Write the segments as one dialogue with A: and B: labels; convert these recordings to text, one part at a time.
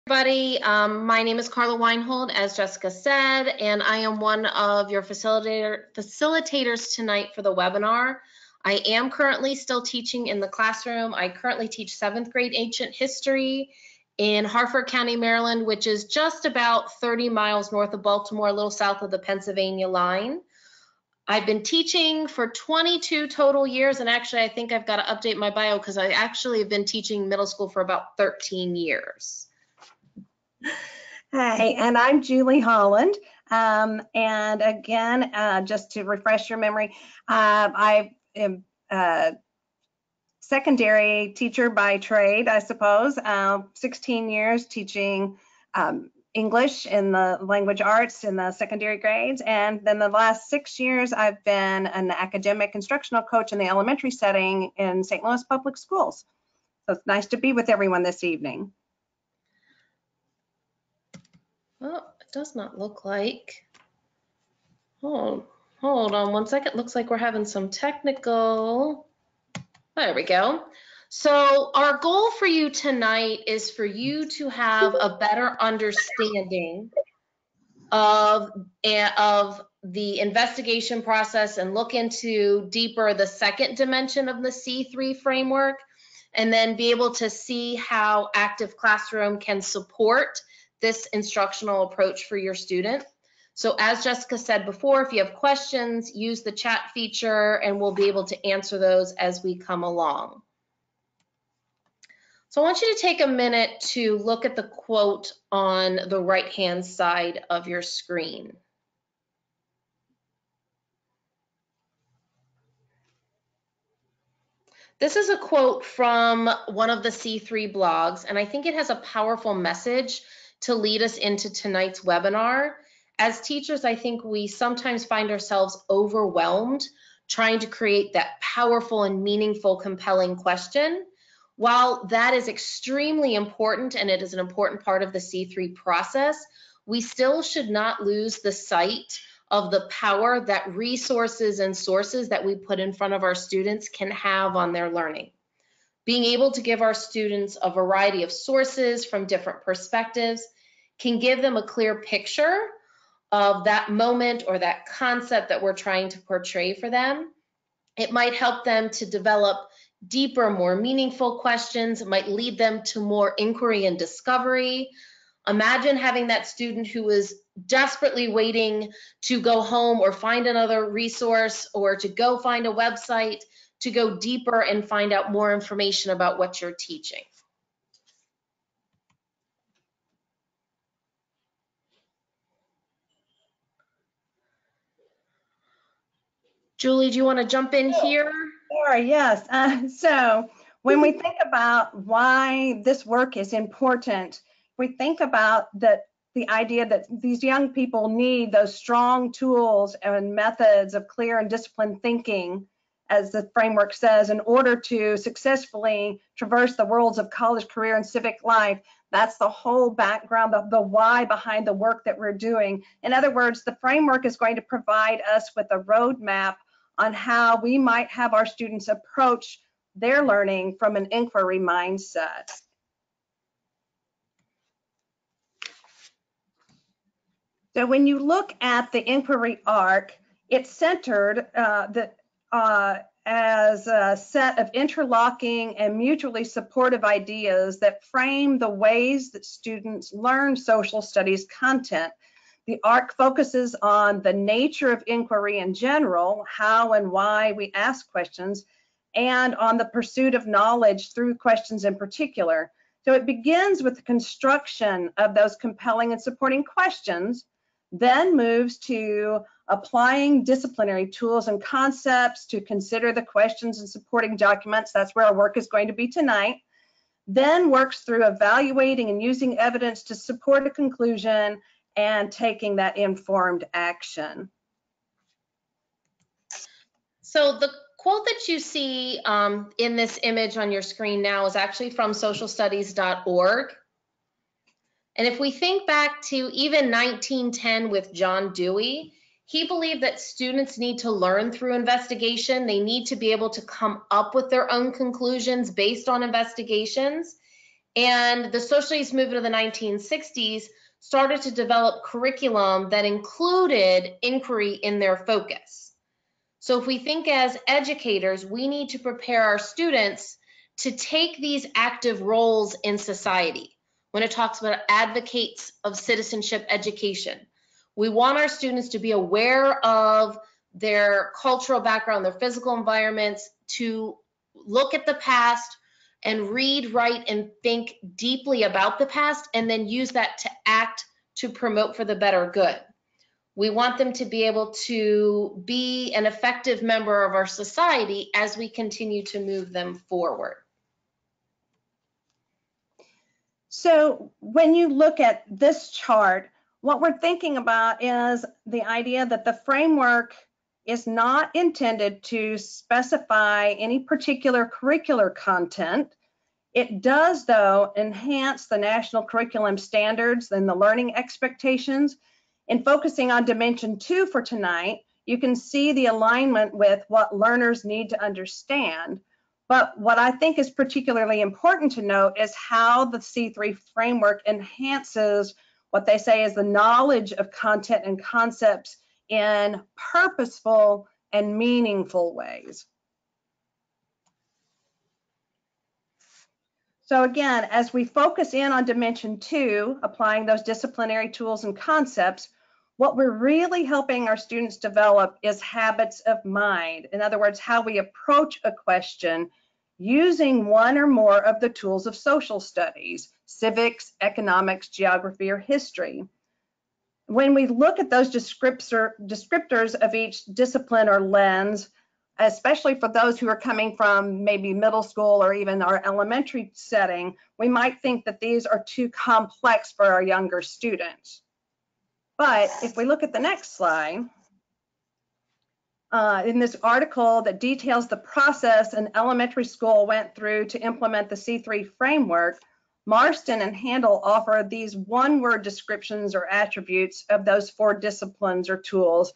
A: Everybody, my name is Carla Weinhold, as Jessica said, and I am one of your facilitators tonight for the webinar. I am currently still teaching in the classroom. I currently teach 7th grade ancient history in Harford County, Maryland, which is just about 30 miles north of Baltimore, a little south of the Pennsylvania line. I've been teaching for 22 total years, and actually I think I've got to update my bio because I actually have been teaching middle school for about 13 years.
B: Hi, and I'm Julie Holland. And again, just to refresh your memory, I am a secondary teacher by trade, I suppose. 16 years teaching English in the language arts in the secondary grades. And then the last 6 years, I've been an academic instructional coach in the elementary setting in St. Louis Public Schools. So it's nice to be with everyone this evening.
A: Oh, it does not look like. Hold on one second. Looks like we're having some technical. There we go. So our goal for you tonight is for you to have a better understanding of the investigation process and look into deeper the second dimension of the C3 framework, and then be able to see how Active Classroom can support this instructional approach for your student. So as Jessica said before, if you have questions, use the chat feature and we'll be able to answer those as we come along. So I want you to take a minute to look at the quote on the right-hand side of your screen. This is a quote from one of the C3 blogs, and I think it has a powerful message to lead us into tonight's webinar. As teachers, I think we sometimes find ourselves overwhelmed trying to create that powerful and meaningful, compelling question. While that is extremely important and it is an important part of the C3 process, we still should not lose the sight of the power that resources and sources that we put in front of our students can have on their learning. Being able to give our students a variety of sources from different perspectives can give them a clear picture of that moment or that concept that we're trying to portray for them. It might help them to develop deeper, more meaningful questions. It might lead them to more inquiry and discovery. Imagine having that student who is desperately waiting to go home or find another resource or to go find a website to go deeper and find out more information about what you're teaching. Julie, do you want to jump in here?
B: Sure, yes. So when we think about why this work is important, we think about the idea that these young people need those strong tools and methods of clear and disciplined thinking, as the framework says, in order to successfully traverse the worlds of college, career, and civic life. That's the whole background, the why behind the work that we're doing. In other words, the framework is going to provide us with a roadmap on how we might have our students approach their learning from an inquiry mindset. So when you look at the inquiry arc, it's centered as a set of interlocking and mutually supportive ideas that frame the ways that students learn social studies content. The arc focuses on the nature of inquiry in general, how and why we ask questions, and on the pursuit of knowledge through questions in particular. So it begins with the construction of those compelling and supporting questions, then moves to applying disciplinary tools and concepts to consider the questions and supporting documents. That's where our work is going to be tonight. Then works through evaluating and using evidence to support a conclusion and taking that informed action.
A: So the quote that you see in this image on your screen now is actually from socialstudies.org. And if we think back to even 1910 with John Dewey, he believed that students need to learn through investigation. They need to be able to come up with their own conclusions based on investigations. And the social studies movement of the 1960s started to develop curriculum that included inquiry in their focus. So if we think as educators, we need to prepare our students to take these active roles in society. When it talks about advocates of citizenship education, we want our students to be aware of their cultural background, their physical environments, to look at the past and read, write, and think deeply about the past, and then use that to act to promote for the better good. We want them to be able to be an effective member of our society as we continue to move them forward.
B: So when you look at this chart, what we're thinking about is the idea that the framework is not intended to specify any particular curricular content. It does, though, enhance the national curriculum standards and the learning expectations. In focusing on Dimension 2 for tonight, you can see the alignment with what learners need to understand. But what I think is particularly important to note is how the C3 framework enhances what they say is the knowledge of content and concepts in purposeful and meaningful ways. So again, as we focus in on Dimension 2, applying those disciplinary tools and concepts, what we're really helping our students develop is habits of mind. In other words, how we approach a question using one or more of the tools of social studies, civics, economics, geography, or history. When we look at those descriptors of each discipline or lens, especially for those who are coming from maybe middle school or even our elementary setting, we might think that these are too complex for our younger students. But if we look at the next slide, in this article that details the process an elementary school went through to implement the C3 framework, Marston and Handel offer these one-word descriptions or attributes of those 4 disciplines or tools,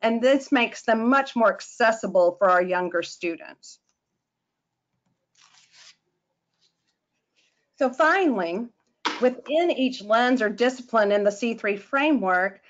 B: and this makes them much more accessible for our younger students. So finally, within each lens or discipline in the C3 framework,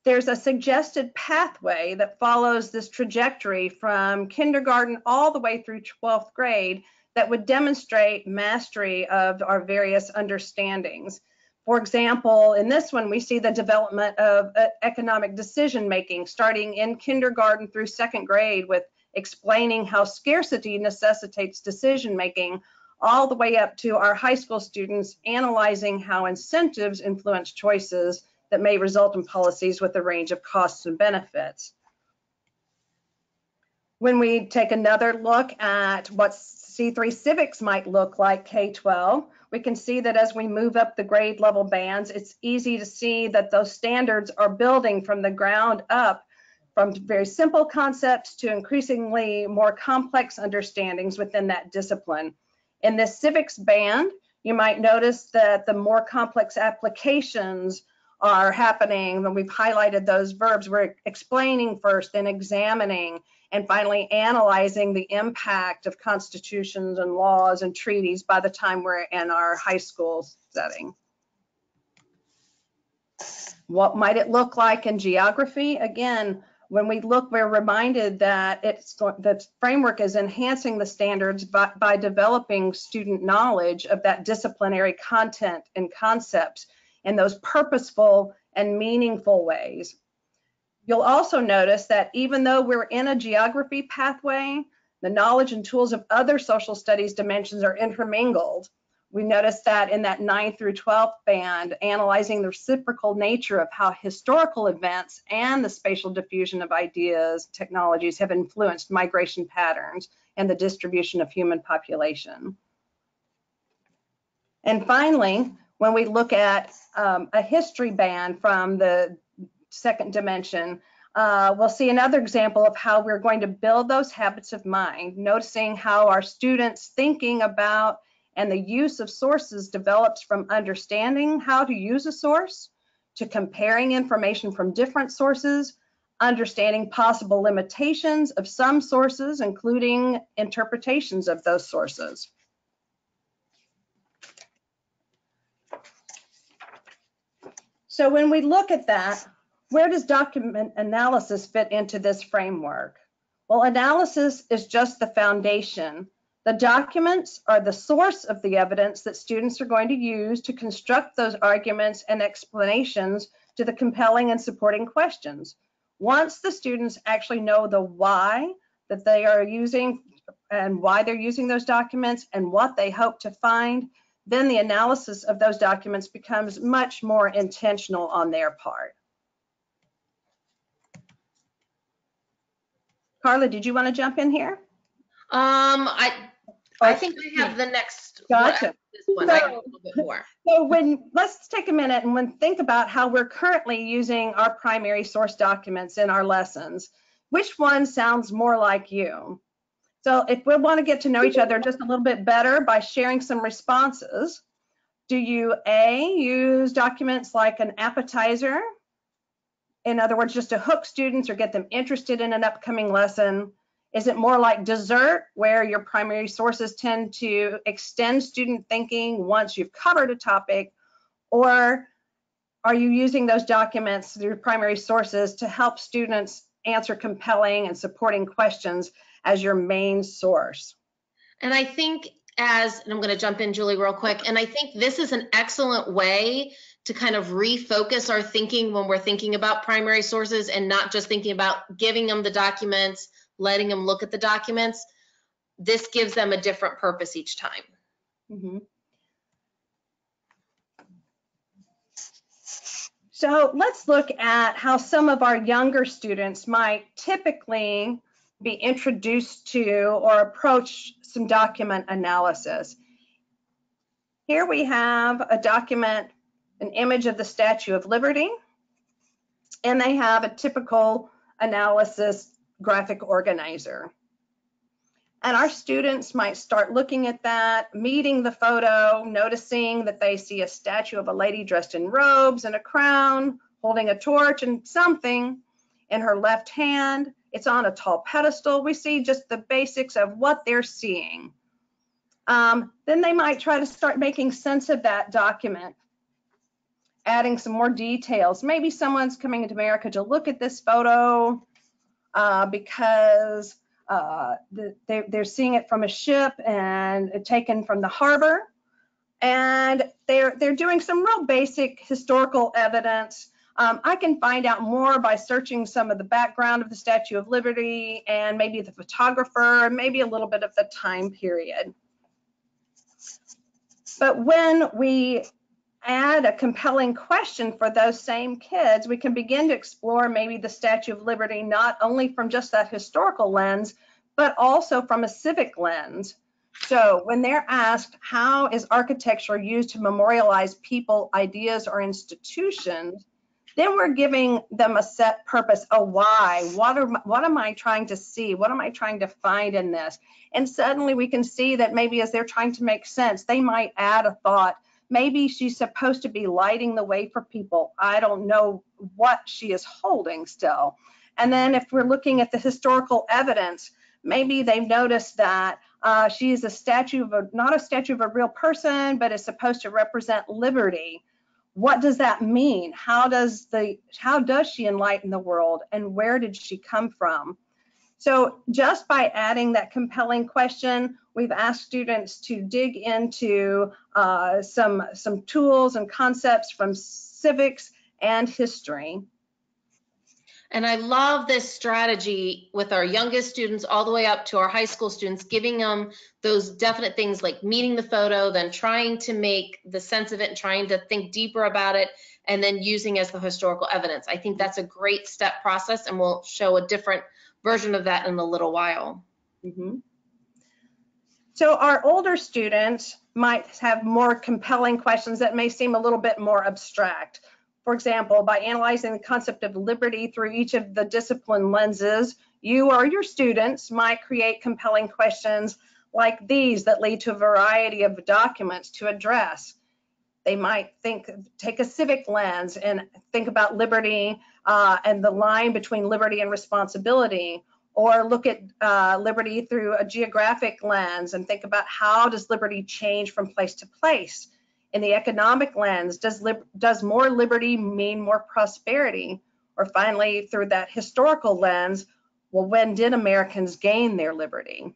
B: there's a suggested pathway that follows this trajectory from kindergarten all the way through 12th grade that would demonstrate mastery of our various understandings. For example, in this one, we see the development of economic decision-making starting in kindergarten through 2nd grade with explaining how scarcity necessitates decision-making, all the way up to our high school students analyzing how incentives influence choices that may result in policies with a range of costs and benefits. When we take another look at what C3 civics might look like K-12, we can see that as we move up the grade level bands, it's easy to see that those standards are building from the ground up, from very simple concepts to increasingly more complex understandings within that discipline. In this civics band, you might notice that the more complex applications are happening, and we've highlighted those verbs. We're explaining first, then examining, and finally analyzing the impact of constitutions and laws and treaties by the time we're in our high school setting. What might it look like in geography? Again, when we look, we're reminded that the framework is enhancing the standards by developing student knowledge of that disciplinary content and concepts in those purposeful and meaningful ways. You'll also notice that even though we're in a geography pathway, the knowledge and tools of other social studies dimensions are intermingled. We notice that in that 9th through 12th band, analyzing the reciprocal nature of how historical events and the spatial diffusion of ideas, technologies have influenced migration patterns and the distribution of human population. And finally, when we look at a history band from the 2nd dimension, we'll see another example of how we're going to build those habits of mind, noticing how our students thinking about and the use of sources develops from understanding how to use a source, to comparing information from different sources, understanding possible limitations of some sources, including interpretations of those sources. So when we look at that, where does document analysis fit into this framework? Well, analysis is just the foundation. The documents are the source of the evidence that students are going to use to construct those arguments and explanations to the compelling and supporting questions. Once the students actually know the why that they are using and why they're using those documents and what they hope to find, then the analysis of those documents becomes much more intentional on their part. Carla, did you want to jump in here?
A: I think I have the next
B: Gotcha.
A: This one. I have a little bit more.
B: So let's take a minute and think about how we're currently using our primary source documents in our lessons. Which one sounds more like you? So if we want to get to know each other just a little bit better by sharing some responses, do you A, use documents like an appetizer? In other words, just to hook students or get them interested in an upcoming lesson? Is it more like dessert, where your primary sources tend to extend student thinking once you've covered a topic? Or are you using those documents through primary sources to help students answer compelling and supporting questions as your main source?
A: And I think and I'm going to jump in, Julie, real quick, and I think this is an excellent way to kind of refocus our thinking when we're thinking about primary sources and not just thinking about giving them the documents, letting them look at the documents. This gives them a different purpose each time.
B: Mm-hmm. So let's look at how some of our younger students might typically be introduced to or approach some document analysis. Here we have a document, an image of the Statue of Liberty, and they have a typical analysis graphic organizer. And our students might start looking at that, meeting the photo, noticing that they see a statue of a lady dressed in robes and a crown, holding a torch and something in her left hand. It's on a tall pedestal. We see just the basics of what they're seeing. Then they might try to start making sense of that document, adding some more details. Maybe someone's coming to America to look at this photo because they're seeing it from a ship and taken from the harbor, and they're doing some real basic historical evidence. I can find out more by searching some of the background of the Statue of Liberty and maybe the photographer and maybe a little bit of the time period. But when we add a compelling question for those same kids, we can begin to explore maybe the Statue of Liberty not only from just that historical lens, but also from a civic lens. So when they're asked, how is architecture used to memorialize people, ideas, or institutions, then we're giving them a set purpose, a why. What am I trying to see? What am I trying to find in this? And suddenly we can see that maybe as they're trying to make sense, they might add a thought. Maybe she's supposed to be lighting the way for people. I don't know what she is holding still. And then if we're looking at the historical evidence, maybe they've noticed that she is a statue of not a statue of a real person, but is supposed to represent liberty. What does that mean? How does she enlighten the world, and where did she come from? So just by adding that compelling question, we've asked students to dig into some tools and concepts from civics and history.
A: And I love this strategy with our youngest students all the way up to our high school students, giving them those definite things like meeting the photo, then trying to make the sense of it and trying to think deeper about it, and then using as the historical evidence. I think that's a great step process, and we'll show a different version of that in a little while.
B: Mm-hmm. So our older students might have more compelling questions that may seem a little bit more abstract. For example, by analyzing the concept of liberty through each of the discipline lenses, you or your students might create compelling questions like these that lead to a variety of documents to address. They might take a civic lens and think about liberty and the line between liberty and responsibility, or look at liberty through a geographic lens and think about how does liberty change from place to place. In the economic lens, does more liberty mean more prosperity? Or finally, through that historical lens, well, when did Americans gain their liberty?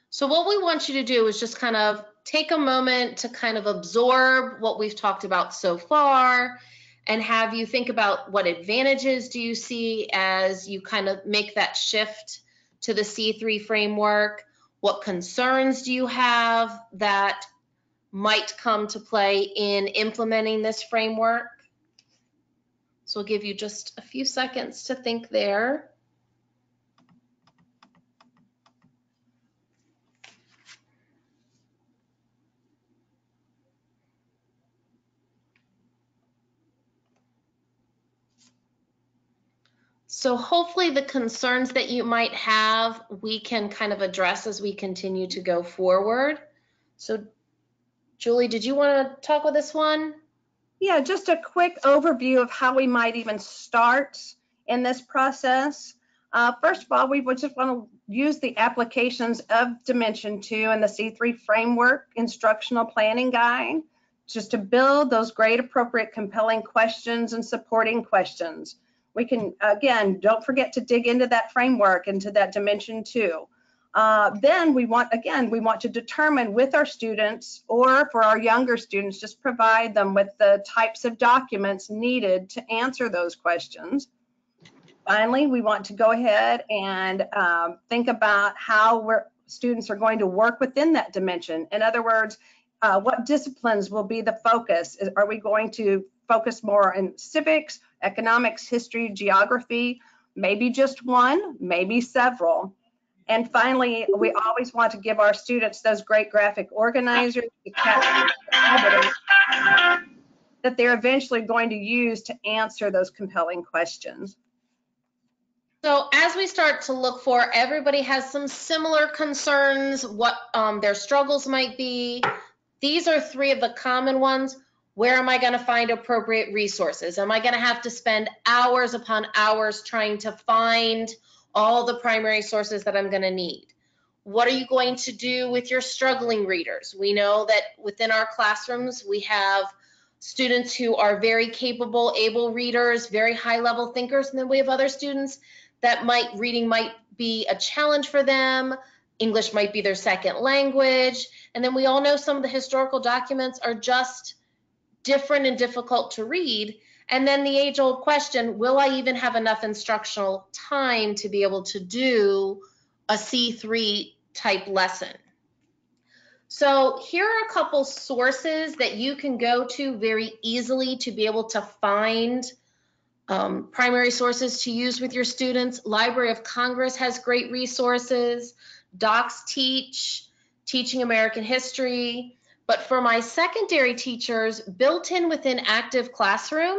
A: So what we want you to do is just kind of take a moment to kind of absorb what we've talked about so far, and have you think about what advantages do you see as you kind of make that shift to the C3 framework? What concerns do you have that might come to play in implementing this framework? So we'll give you just a few seconds to think there. So hopefully the concerns that you might have, we can kind of address as we continue to go forward. So Julie, did you want to talk with this one?
B: Yeah, just a quick overview of how we might even start in this process. First of all, we would just want to use the applications of Dimension 2 and the C3 Framework Instructional Planning Guide just to build those grade appropriate compelling questions and supporting questions. We can, again, don't forget to dig into that framework, into that Dimension 2. Then we want to determine with our students, or for our younger students, just provide them with the types of documents needed to answer those questions. Finally, we want to go ahead and think about how students are going to work within that dimension. In other words, what disciplines will be the focus? Are we going to focus more in civics, economics, history, geography? Maybe just one, maybe several. And finally, we always want to give our students those great graphic organizers to capture the evidence that they're eventually going to use to answer those compelling questions.
A: So as we start to look for, everybody has some similar concerns, what their struggles might be. These are three of the common ones. Where am I going to find appropriate resources? Am I going to have to spend hours upon hours trying to find all the primary sources that I'm going to need? What are you going to do with your struggling readers? We know that within our classrooms, we have students who are very capable, able readers, very high-level thinkers, and then we have other students that reading might be a challenge for them. English might be their second language. And then we all know some of the historical documents are just different and difficult to read. And then the age-old question, will I even have enough instructional time to be able to do a C3 type lesson? So here are a couple sources that you can go to very easily to be able to find primary sources to use with your students. Library of Congress has great resources. Docs Teach, Teaching American History. But for my secondary teachers, built in within Active Classroom,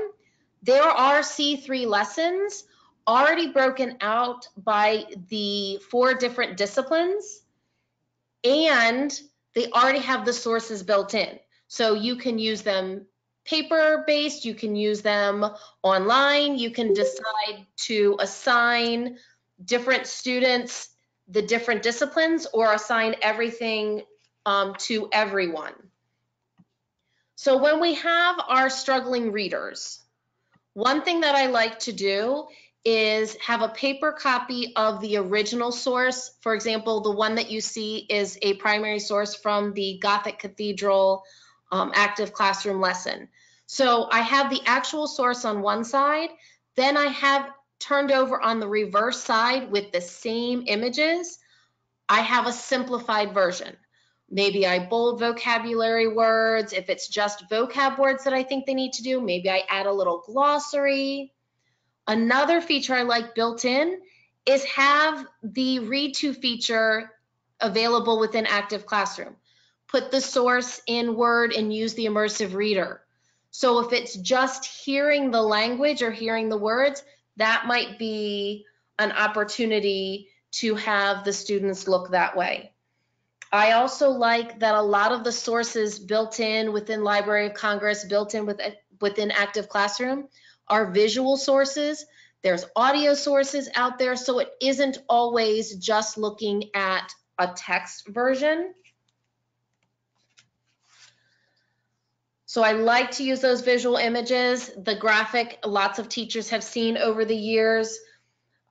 A: there are C3 lessons already broken out by the 4 different disciplines, and they already have the sources built in. So you can use them paper-based, you can use them online, you can decide to assign different students the different disciplines or assign everything to everyone. So when we have our struggling readers, one thing that I like to do is have a paper copy of the original source. For example, the one that you see is a primary source from the Gothic Cathedral Active Classroom lesson. So I have the actual source on one side, then I have turned over on the reverse side with the same images, I have a simplified version. Maybe I bold vocabulary words. If it's just vocab words that I think they need to do, maybe I add a little glossary. Another feature I like built in is have the read to feature available within Active Classroom. Put the source in Word and use the immersive reader. So if it's just hearing the language or hearing the words, that might be an opportunity to have the students look that way. I also like that a lot of the sources built in within Library of Congress, built in within Active Classroom, are visual sources. There's audio sources out there, so it isn't always just looking at a text version. So I like to use those visual images. The graphic, lots of teachers have seen over the years.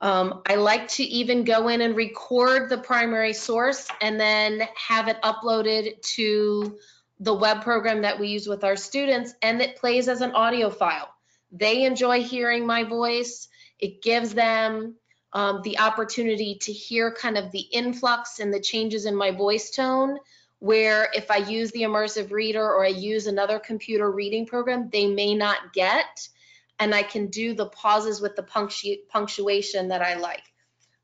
A: I like to even go in and record the primary source and then have it uploaded to the web program that we use with our students, and it plays as an audio file. They enjoy hearing my voice. It gives them the opportunity to hear kind of the influx and the changes in my voice tone, where if I use the immersive reader or I use another computer reading program, they may not get, and I can do the pauses with the punctuation that I like.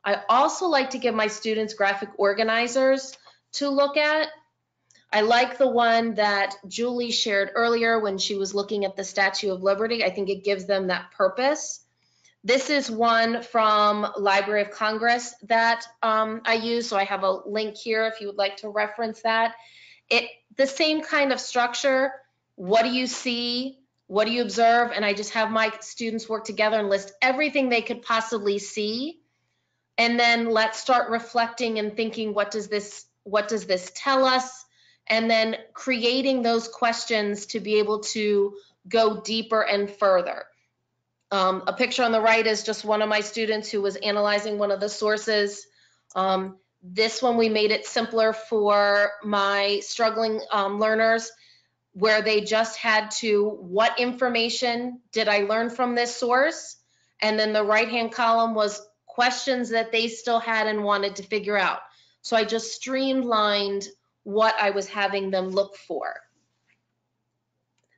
A: I also like to give my students graphic organizers to look at. I like the one that Julie shared earlier when she was looking at the Statue of Liberty. I think it gives them that purpose. This is one from Library of Congress that I use, so I have a link here if you would like to reference that. The same kind of structure. What do you see? What do you observe? And I just have my students work together and list everything they could possibly see. And then let's start reflecting and thinking, what does this tell us? And then creating those questions to be able to go deeper and further. A picture on the right is just one of my students who was analyzing one of the sources. This one, we made it simpler for my struggling learners, where they just had to, what information did I learn from this source? And then the right-hand column was questions that they still had and wanted to figure out. So I just streamlined what I was having them look for.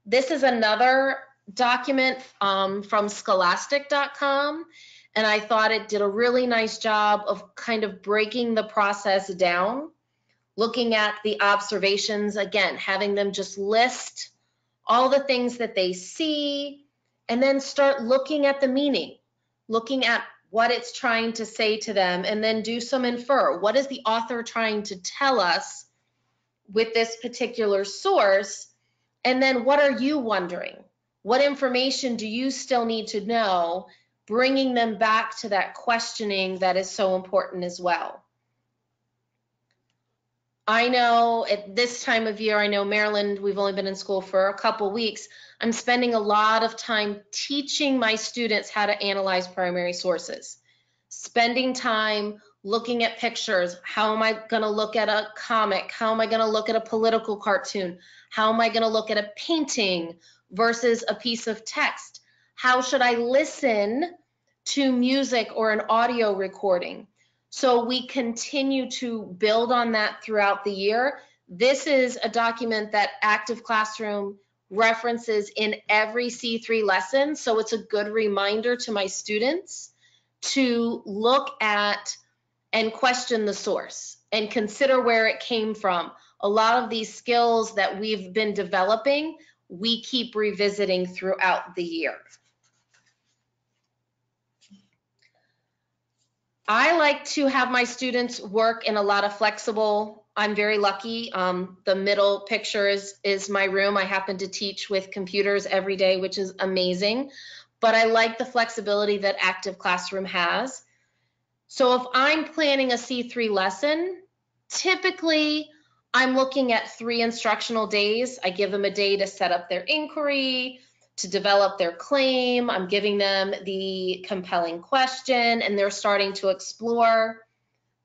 A: This is another document from scholastic.com, and I thought it did a really nice job of kind of breaking the process down, looking at the observations, again, having them just list all the things that they see, and then start looking at the meaning, looking at what it's trying to say to them, and then do some infer. What is the author trying to tell us with this particular source? And then what are you wondering? What information do you still need to know? Bringing them back to that questioning that is so important as well. I know at this time of year, I know Maryland, we've only been in school for a couple weeks. I'm spending a lot of time teaching my students how to analyze primary sources, spending time looking at pictures. How am I going to look at a comic? How am I going to look at a political cartoon? How am I going to look at a painting versus a piece of text? How should I listen to music or an audio recording? So we continue to build on that throughout the year. This is a document that Active Classroom references in every C3 lesson. So it's a good reminder to my students to look at and question the source and consider where it came from. A lot of these skills that we've been developing, we keep revisiting throughout the year. I like to have my students work in a lot of flexible, I'm very lucky. The middle picture is my room. I happen to teach with computers every day, which is amazing, but I like the flexibility that Active Classroom has. So if I'm planning a C3 lesson, typically I'm looking at 3 instructional days. I give them a day to set up their inquiry, to develop their claim. I'm giving them the compelling question, and they're starting to explore.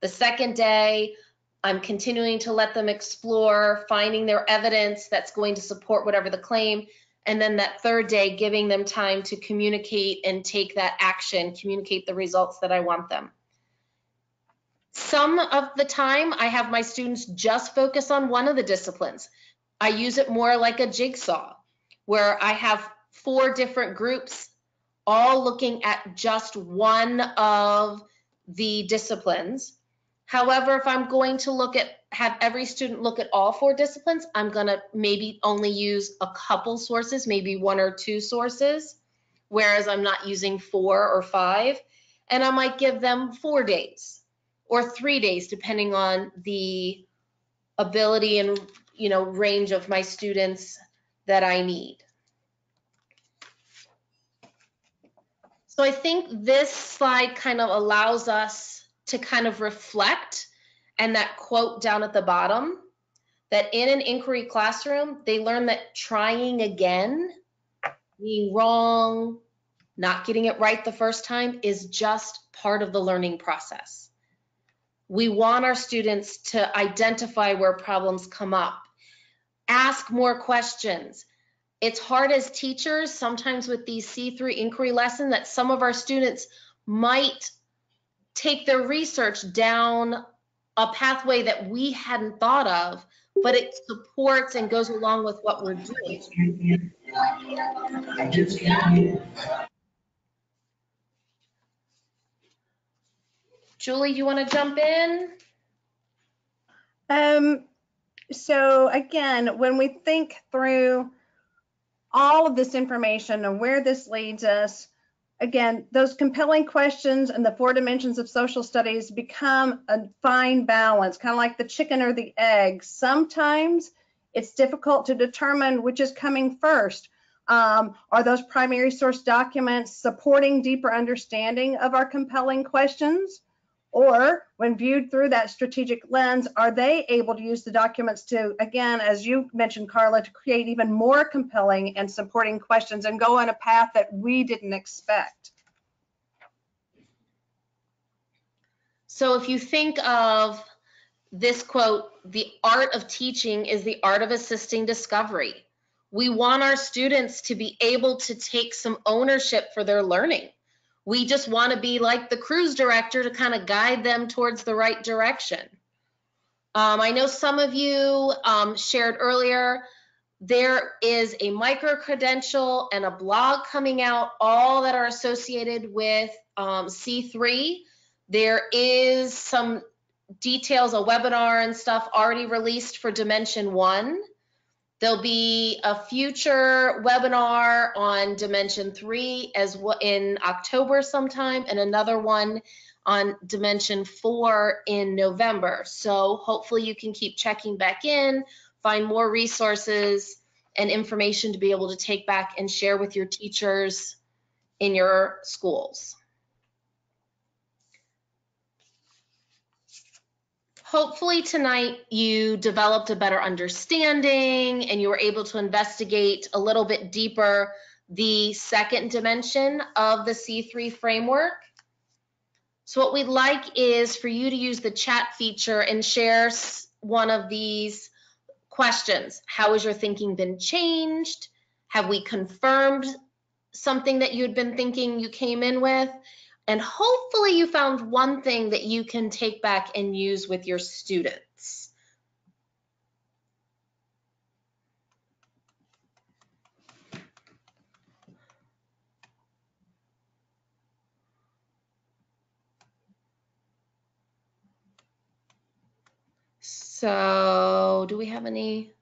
A: The second day, I'm continuing to let them explore, finding their evidence that's going to support whatever the claim. And then that third day, giving them time to communicate and take that action, communicate the results that I want them. Some of the time, I have my students just focus on one of the disciplines. I use it more like a jigsaw, where I have 4 different groups all looking at just one of the disciplines. However, if I'm going to have every student look at all 4 disciplines, I'm gonna maybe only use a couple sources, maybe 1 or 2 sources, whereas I'm not using 4 or 5. And I might give them 4 days or 3 days, depending on the ability and range of my students that I need. So I think this slide kind of allows us to kind of reflect, and that quote down at the bottom, that in an inquiry classroom, they learn that trying again, being wrong, not getting it right the first time is just part of the learning process. We want our students to identify where problems come up, ask more questions. It's hard as teachers, sometimes with these C3 inquiry lessons, that some of our students might take their research down a pathway that we hadn't thought of, but it supports and goes along with what we're doing. Julie, you want to jump in?
B: So again, when we think through all of this information and where this leads us, again, those compelling questions and the 4 dimensions of social studies become a fine balance, kind of like the chicken or the egg. Sometimes it's difficult to determine which is coming first. Are those primary source documents supporting deeper understanding of our compelling questions? Or when viewed through that strategic lens, are they able to use the documents to, again, as you mentioned, Carla, to create even more compelling and supporting questions and go on a path that we didn't expect?
A: So if you think of this quote, the art of teaching is the art of assisting discovery. We want our students to be able to take some ownership for their learning. We just want to be like the cruise director to kind of guide them towards the right direction. I know some of you shared earlier, there is a micro-credential and a blog coming out, all that are associated with C3. There is some details, a webinar and stuff already released for Dimension 1. There'll be a future webinar on Dimension 3 as well in October sometime, and another one on Dimension 4 in November. So hopefully you can keep checking back in, find more resources and information to be able to take back and share with your teachers in your schools. Hopefully tonight you developed a better understanding and you were able to investigate a little bit deeper the second dimension of the C3 framework. So what we'd like is for you to use the chat feature and share one of these questions. How has your thinking been changed? Have we confirmed something that you had been thinking you came in with? And hopefully you found one thing that you can take back and use with your students. So do we have any?